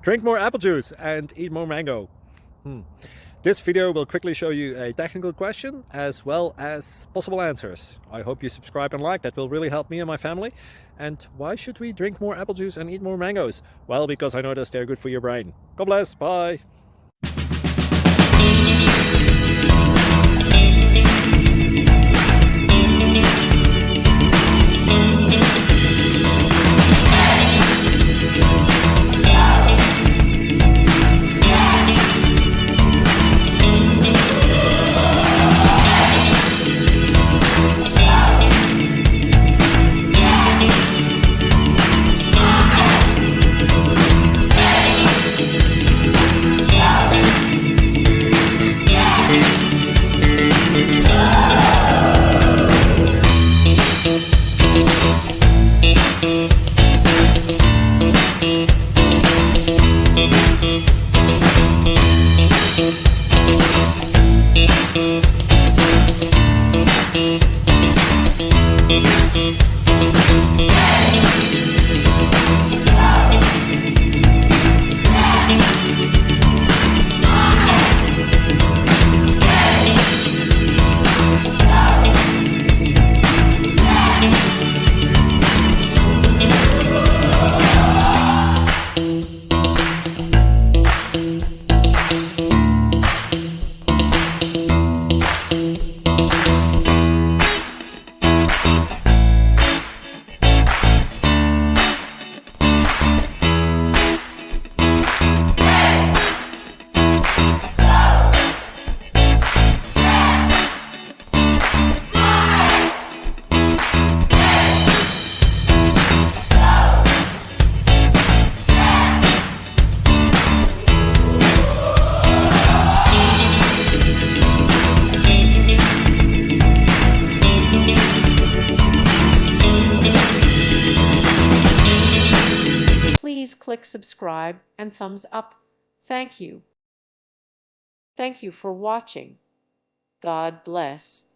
Drink more apple juice and eat more mango. This video will quickly show you a technical question as well as possible answers. I hope you subscribe and like, that will really help me and my family. And why should we drink more apple juice and eat more mangoes? Well, because I noticed they're good for your brain. God bless, bye! Please click subscribe and thumbs up. Thank you. Thank you for watching. God bless.